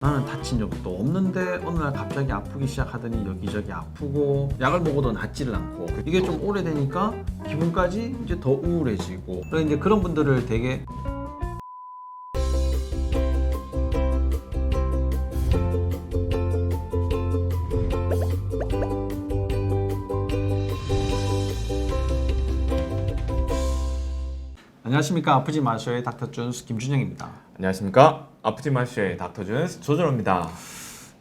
나는 다친 적도 없는데 어느 날 갑자기 아프기 시작하더니 여기저기 아프고 약을 먹어도 낫지를 않고 이게 좀 오래되니까 기분까지 이제 더 우울해지고 그래서 이제 그런 분들을 되게 안녕하십니까. 아프지 마쇼의 닥터 존스 김준영입니다. 안녕하십니까. 아프지 마쇼의 닥터 존스 조준호입니다.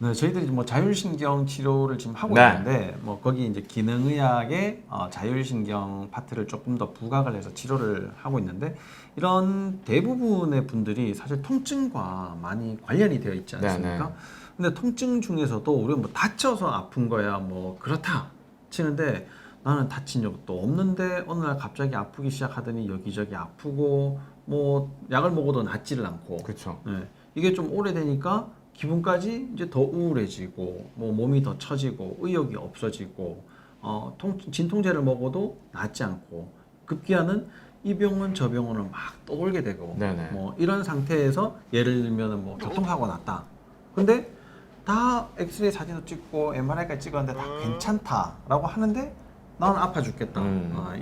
네, 저희들이 뭐 자율신경 치료를 지금 하고 네. 있는데 뭐 거기 이제 기능의학의 자율신경 파트를 조금 더 부각을 해서 치료를 하고 있는데 이런 대부분의 분들이 사실 통증과 많이 관련이 되어 있지 않습니까? 네. 근데 통증 중에서도 우리가 뭐 다쳐서 아픈 거야 뭐 그렇다 치는데 나는 다친 적도 없는데 어느 날 갑자기 아프기 시작하더니 여기저기 아프고 뭐 약을 먹어도 낫지를 않고 그렇죠. 네, 이게 좀 오래되니까 기분까지 이제 더 우울해지고 뭐 몸이 더 처지고 의욕이 없어지고 진통제를 먹어도 낫지 않고 급기야는 이 병원 저 병원을 막 떠돌게 되고 네네. 뭐 이런 상태에서 예를 들면 뭐 교통사고 났다. 근데 다 엑스레이 사진도 찍고 MRI까지 찍었는데 다 괜찮다라고 하는데 나는 아파 죽겠다.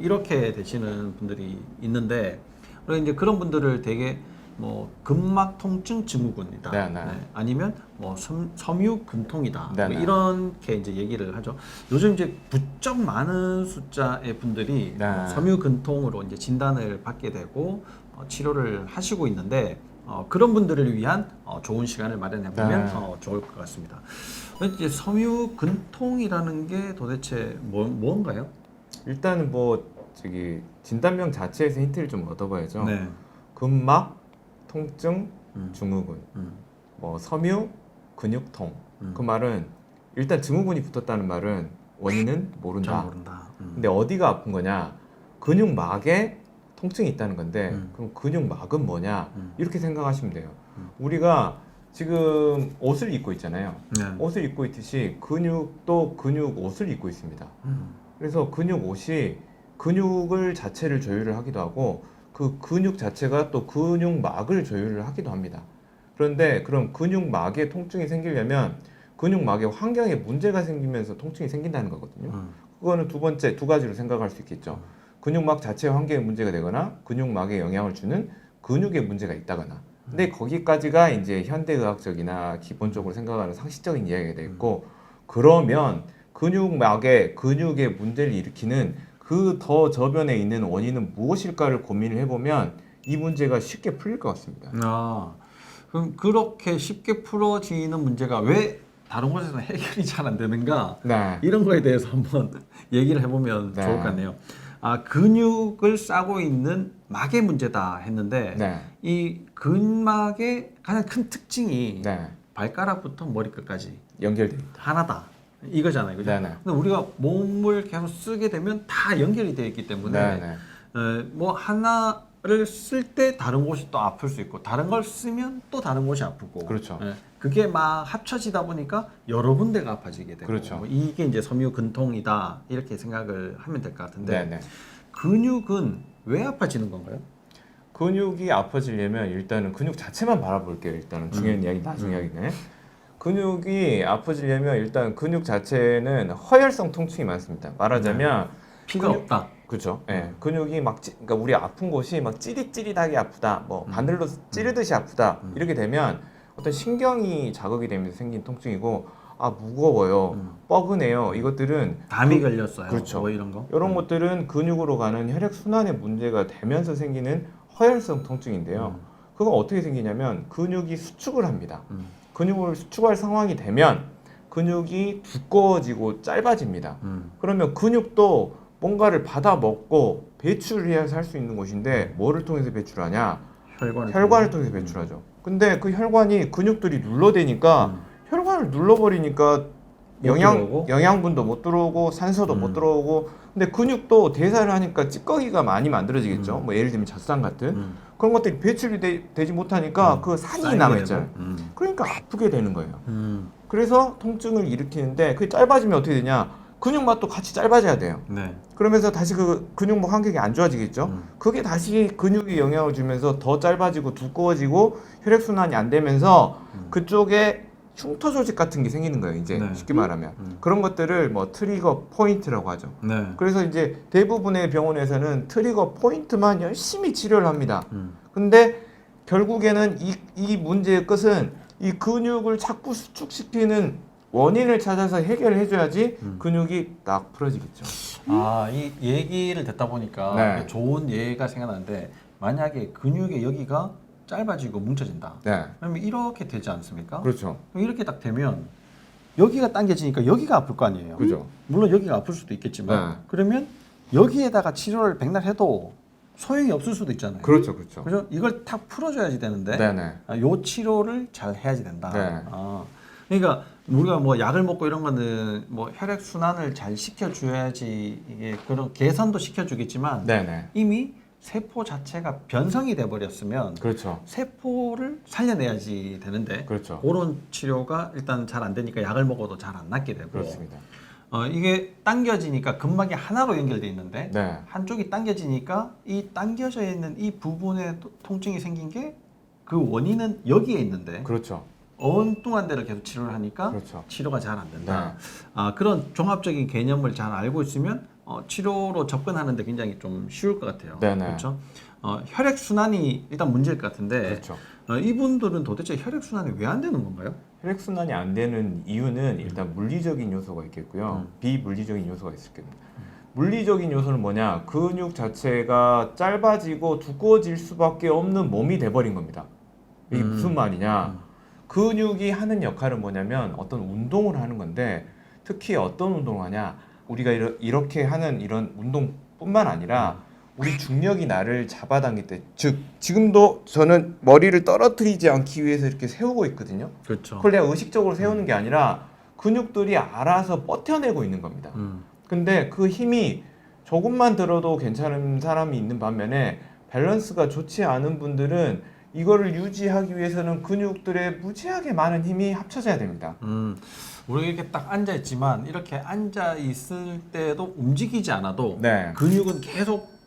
이렇게 되시는 분들이 있는데 그리고 이제 그런 분들을 되게 뭐 근막 통증 증후군이다. 네네. 아니면 뭐 섬유근통이다. 네네. 뭐 이렇게 이제 얘기를 하죠. 요즘 이제 부쩍 많은 숫자의 분들이 네. 섬유근통으로 이제 진단을 받게 되고 치료를 하시고 있는데 그런 분들을 위한 좋은 시간을 마련해 보면 네. 좋을 것 같습니다. 이제 섬유근통이라는 게 도대체 뭔가요? 일단은 뭐 저기 진단명 자체에서 힌트를 좀 얻어봐야죠. 네. 근막 통증 증후군, 음. 뭐 섬유 근육통. 음. 그 말은 일단 증후군이 붙었다는 말은 원인은 잘 모른다. 모른다. 근데 어디가 아픈 거냐? 근육막에 통증이 있다는 건데 그럼 근육막은 뭐냐? 음. 이렇게 생각하시면 돼요. 우리가 지금 옷을 입고 있잖아요. 네. 옷을 입고 있듯이 근육도 근육 옷을 입고 있습니다. 그래서 근육 옷이 근육을 자체를 조율을 하기도 하고 그 근육 자체가 또 근육막을 조율을 하기도 합니다. 그런데 그럼 근육막에 통증이 생기려면 근육막의 환경에 문제가 생기면서 통증이 생긴다는 거거든요. 그거는 두 가지로 생각할 수 있겠죠. 근육막 자체 환경에 문제가 되거나 근육막에 영향을 주는 근육에 문제가 있다거나. 근데 거기까지가 이제 현대의학적이나 기본적으로 생각하는 상식적인 이야기가 되겠고, 그러면 근육에 문제를 일으키는 그 더 저변에 있는 원인은 무엇일까를 고민을 해보면 이 문제가 쉽게 풀릴 것 같습니다. 그럼 그렇게 쉽게 풀어지는 문제가 왜 다른 곳에서는 해결이 잘 안 되는가? 네. 이런 거에 대해서 한번 얘기를 해보면 네. 좋을 것 같네요. 근육을 싸고 있는 막의 문제다 했는데 네. 이 근막의 가장 큰 특징이 네. 발가락부터 머리끝까지 연결돼 있다. 하나다. 이거잖아요. 그죠? 네네. 근데 우리가 몸을 계속 쓰게 되면 다 연결이 되어 있기 때문에 네네. 뭐 하나를 쓸 때 다른 곳이 또 아플 수 있고 다른 걸 쓰면 또 다른 곳이 아프고 그렇죠. 그게 막 합쳐지다 보니까 여러 군데가 아파지게 되고 그렇죠. 뭐 이게 이제 섬유근통이다 이렇게 생각을 하면 될 것 같은데 네네. 근육은 왜 아파지는 건가요? 근육이 아파지려면 일단은 근육 자체만 바라볼게요. 일단은 중요한 이야기 나중 이야기네. 근육이 아파지려면 일단 근육 자체는 허혈성 통증이 많습니다. 말하자면 피가 근육- 없다. 그렇죠. 예. 근육이 그러니까 우리 아픈 곳이 막 찌릿찌릿하게 아프다, 뭐 바늘로 찌르듯이 아프다 이렇게 되면 어떤 신경이 자극이 되면서 생긴 통증이고, 무거워요, 뻐근해요. 이것들은 담이 걸렸어요. 그렇죠. 뭐 이런 거. 이런 것들은 근육으로 가는 혈액 순환에 문제가 되면서 생기는 허혈성 통증인데요. 그건 어떻게 생기냐면 근육이 수축을 합니다. 근육을 수축할 상황이 되면 근육이 두꺼워지고 짧아집니다. 그러면 근육도 뭔가를 받아 먹고 배출해야 살 수 있는 곳인데 뭐를 통해서 배출하냐? 혈관을 통해서 배출하죠. 근데 그 혈관이 근육들이 눌러대니까 혈관을 눌러버리니까 들어오고? 영양분도 못 들어오고 산소도 못 들어오고, 근데 근육도 대사를 하니까 찌꺼기가 많이 만들어지겠죠. 뭐 예를 들면 젖산 같은 그런 것들이 배출이 되지 못하니까 그 산이 쌓이게 남아있잖아요. 되고. 그러니까 아프게 되는 거예요. 그래서 통증을 일으키는데 그게 짧아지면 어떻게 되냐? 근육막도 같이 짧아져야 돼요. 네. 그러면서 다시 그 근육막 환경이 안 좋아지겠죠. 그게 다시 근육에 영향을 주면서 더 짧아지고 두꺼워지고 혈액순환이 안 되면서 그쪽에 흉터 조직 같은 게 생기는 거예요. 이제 네. 쉽게 말하면 그런 것들을 뭐 트리거 포인트라고 하죠. 네. 그래서 이제 대부분의 병원에서는 트리거 포인트만 열심히 치료를 합니다. 근데 결국에는 이 문제의 끝은 이 근육을 자꾸 수축시키는 원인을 찾아서 해결을 해줘야지 근육이 딱 풀어지겠죠. 이 얘기를 듣다 보니까 네. 좋은 예가 생각나는데 만약에 근육의 여기가 짧아지고 뭉쳐진다. 네, 그러면 이렇게 되지 않습니까? 그렇죠. 그럼 이렇게 딱 되면 여기가 당겨지니까 여기가 아플 거 아니에요. 그죠. 물론 여기가 아플 수도 있겠지만 네. 그러면 여기에다가 치료를 백날 해도 소용이 없을 수도 있잖아요. 그렇죠, 그렇죠. 그죠? 이걸 탁 풀어줘야지 되는데 네네. 요 치료를 잘 해야지 된다. 네. 그러니까 우리가 뭐 약을 먹고 이런 거는 뭐 혈액 순환을 잘 시켜줘야지 이게 그런 개선도 시켜주겠지만 네네. 이미 세포 자체가 변성이 돼 버렸으면 그렇죠. 세포를 살려내야지 되는데 그렇죠. 그런 치료가 일단 잘 안 되니까 약을 먹어도 잘 안 낫게 되고 그렇습니다. 이게 당겨지니까 근막이 하나로 연결돼 있는데 네. 한쪽이 당겨지니까 이 당겨져 있는 이 부분에 통증이 생긴 게 그 원인은 여기에 있는데 그렇죠. 엉뚱한 데를 계속 치료를 하니까 그렇죠. 치료가 잘 안 된다. 네. 그런 종합적인 개념을 잘 알고 있으면 치료로 접근하는데 굉장히 좀 쉬울 것 같아요. 네네. 그렇죠? 혈액 순환이 일단 문제일 것 같은데 그렇죠. 이분들은 도대체 혈액 순환이 왜 안 되는 건가요? 혈액순환이 안 되는 이유는 일단 물리적인 요소가 있겠고요. 비물리적인 요소가 있을 겁니다. 물리적인 요소는 뭐냐? 근육 자체가 짧아지고 두꺼워질 수밖에 없는 몸이 돼버린 겁니다. 이게 무슨 말이냐? 근육이 하는 역할은 뭐냐면 어떤 운동을 하는 건데 특히 어떤 운동을 하냐? 우리가 이렇게 하는 이런 운동뿐만 아니라 우리 중력이 나를 잡아당길 때, 즉 지금도 저는 머리를 떨어뜨리지 않기 위해서 이렇게 세우고 있거든요. 그렇죠. 그걸 내가 의식적으로 세우는 게 아니라 근육들이 알아서 버텨내고 있는 겁니다. 근데 그 힘이 조금만 들어도 괜찮은 사람이 있는 반면에 밸런스가 좋지 않은 분들은 이거를 유지하기 위해서는 근육들의 무지하게 많은 힘이 합쳐져야 됩니다. 우리가 이렇게 딱 앉아 있지만 이렇게 앉아 있을 때도 움직이지 않아도 네. 근육은 계속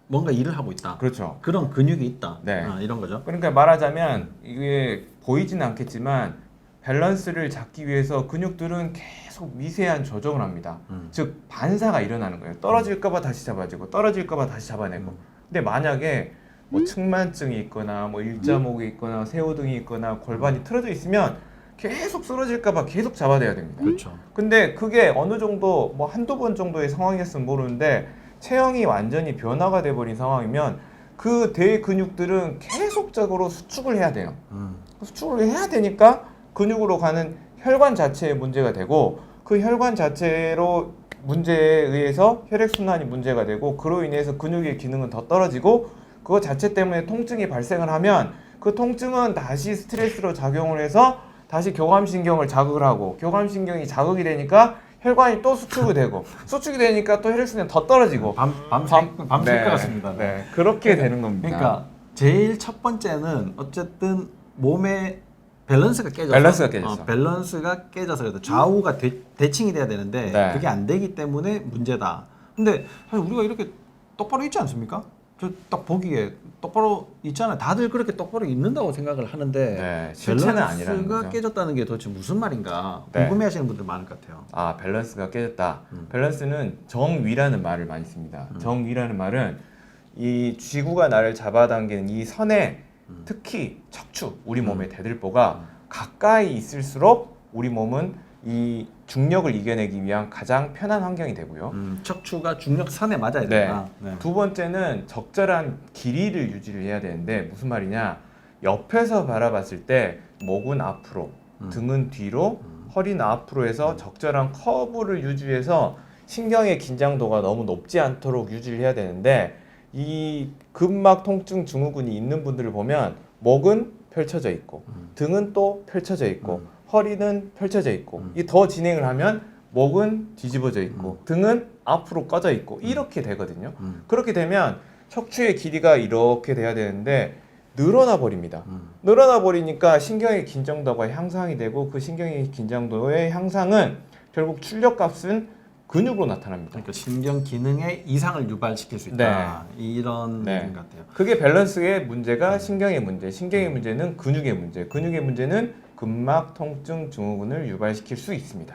뭔가 일을 하고 있다. 그렇죠. 그런 근육이 있다. 네. 이런 거죠. 그러니까 말하자면 이게 보이지는 않겠지만 밸런스를 잡기 위해서 근육들은 계속 미세한 조정을 합니다. 즉 반사가 일어나는 거예요. 떨어질까봐 다시 잡아주고 떨어질까봐 다시 잡아내고. 근데 만약에 뭐 측만증이 있거나 뭐 일자목이 있거나 새우등이 있거나 골반이 틀어져 있으면 계속 쓰러질까봐 계속 잡아내야 됩니다. 그렇죠. 근데 그게 어느 정도 뭐 한두 번 정도의 상황이었으면 모르는데 체형이 완전히 변화가 돼버린 상황이면 그 대근육들은 계속적으로 수축을 해야 돼요. 수축을 해야 되니까 근육으로 가는 혈관 자체에 문제가 되고 그 혈관 자체로 문제에 의해서 혈액순환이 문제가 되고 그로 인해서 근육의 기능은 더 떨어지고 그거 자체 때문에 통증이 발생을 하면 그 통증은 다시 스트레스로 작용을 해서 다시 교감신경을 자극을 하고 교감신경이 자극이 되니까 혈관이 또 수축이 되고 수축이 되니까 또 혈액순환이 더 떨어지고 밤샐 것 같습니다. 네, 그렇게 되는 겁니다. 그러니까 제일 첫 번째는 어쨌든 몸의 밸런스가 깨져서 밸런스가 깨져서 그래도 좌우가 대칭이 돼야 되는데 네. 그게 안 되기 때문에 문제다. 근데 사실 우리가 이렇게 똑바로 있지 않습니까? 저 딱 보기에 똑바로 있잖아요. 다들 그렇게 똑바로 있는다고 생각을 하는데 네, 실체는 아니라는 밸런스가 거죠. 깨졌다는 게 도대체 무슨 말인가 네. 궁금해하시는 분들 많을 것 같아요. 아, 밸런스가 깨졌다. 밸런스는 정위라는 말을 많이 씁니다. 정위라는 말은 이 쥐구가 나를 잡아당기는 이 선에 특히 척추, 우리 몸의 대들보가 가까이 있을수록 우리 몸은 이 중력을 이겨내기 위한 가장 편한 환경이 되고요. 척추가 중력선에 맞아야 네. 된다. 네. 두 번째는 적절한 길이를 유지를 해야 되는데 무슨 말이냐? 옆에서 바라봤을 때 목은 앞으로, 등은 뒤로, 허리는 앞으로 해서 적절한 커브를 유지해서 신경의 긴장도가 너무 높지 않도록 유지를 해야 되는데 이 근막 통증 증후군이 있는 분들을 보면 목은 펼쳐져 있고 등은 또 펼쳐져 있고 허리는 펼쳐져 있고 이 더 진행을 하면 목은 뒤집어져 있고 등은 앞으로 꺼져 있고 이렇게 되거든요. 그렇게 되면 척추의 길이가 이렇게 돼야 되는데 늘어나 버립니다. 늘어나 버리니까 신경의 긴장도가 향상이 되고 그 신경의 긴장도의 향상은 결국 출력값은 근육으로 나타납니다. 그러니까 신경 기능에 이상을 유발시킬 수 있다. 이런 네. 얘기인 것 같아요. 그게 밸런스의 문제가 신경의 문제, 신경의 문제는 근육의 문제, 근육의 문제는 근막 통증 증후군을 유발시킬 수 있습니다.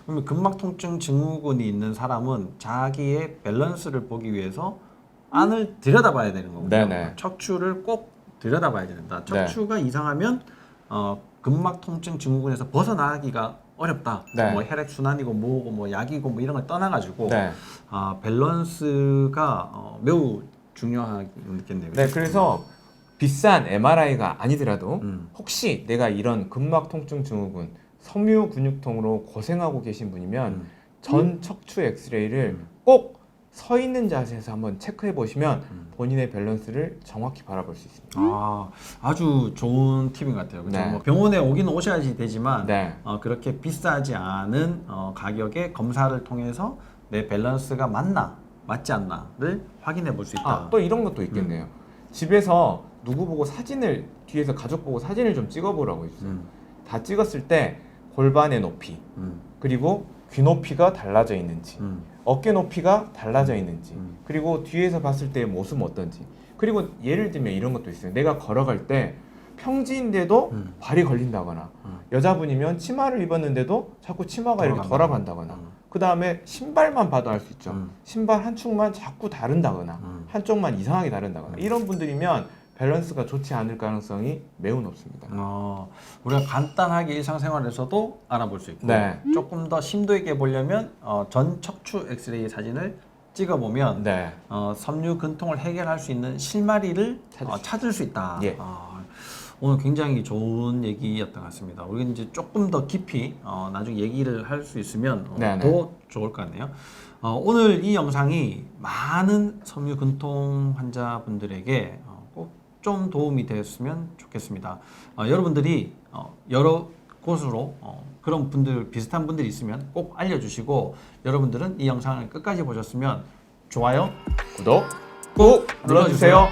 그러면 근막 통증 증후군이 있는 사람은 자기의 밸런스를 보기 위해서 안을 들여다봐야 되는 거군요. 네네. 척추를 꼭 들여다봐야 된다. 네. 척추가 이상하면 근막 통증 증후군에서 벗어나기가 어렵다. 네. 뭐 혈액 순환이고 뭐고 뭐 약이고 뭐 이런 걸 떠나가지고 네. 밸런스가 매우 중요하게 느꼈네요. 네, 그래서 비싼 MRI가 아니더라도 음. 혹시 내가 이런 근막 통증 증후군, 섬유 근육통으로 고생하고 계신 분이면 전 척추 엑스레이를 꼭 서 있는 자세에서 한번 체크해 보시면 본인의 밸런스를 정확히 바라볼 수 있습니다. 아주 좋은 팁인 것 같아요. 그렇죠? 네. 뭐 병원에 오긴 오셔야지 되지만 네. 그렇게 비싸지 않은 가격의 검사를 통해서 내 밸런스가 맞나 맞지 않나를 확인해 볼 수 있다. 또 이런 것도 있겠네요. 집에서 누구 보고 사진을 뒤에서 가족 보고 사진을 좀 찍어보라고 했어요. 다 찍었을 때 골반의 높이 그리고 귀 높이가 달라져 있는지 어깨 높이가 달라져 있는지 그리고 뒤에서 봤을 때의 모습은 어떤지 그리고 예를 들면 이런 것도 있어요. 내가 걸어갈 때 평지인데도 발이 걸린다거나 여자분이면 치마를 입었는데도 자꾸 치마가 이렇게 돌아간다거나 그 다음에 신발만 봐도 알 수 있죠. 신발 한 축만 자꾸 다른다거나 한쪽만 이상하게 다른다거나 이런 분들이면 밸런스가 좋지 않을 가능성이 매우 높습니다. 우리가 간단하게 일상생활에서도 알아볼 수 있고 네. 조금 더 심도 있게 보려면 전 척추 엑스레이 사진을 찍어보면 네. 섬유 근통을 해결할 수 있는 실마리를 찾을 수 있다. 예. 오늘 굉장히 좋은 얘기였던 것 같습니다. 우리가 이제 조금 더 깊이 나중에 얘기를 할 수 있으면 더 좋을 것 같네요. 오늘 이 영상이 많은 섬유 근통 환자분들에게 꼭 좀 도움이 되었으면 좋겠습니다. 여러분들이 여러 곳으로 그런 분들 비슷한 분들이 있으면 꼭 알려주시고 여러분들은 이 영상을 끝까지 보셨으면 좋아요, 구독 꾹 눌러주세요.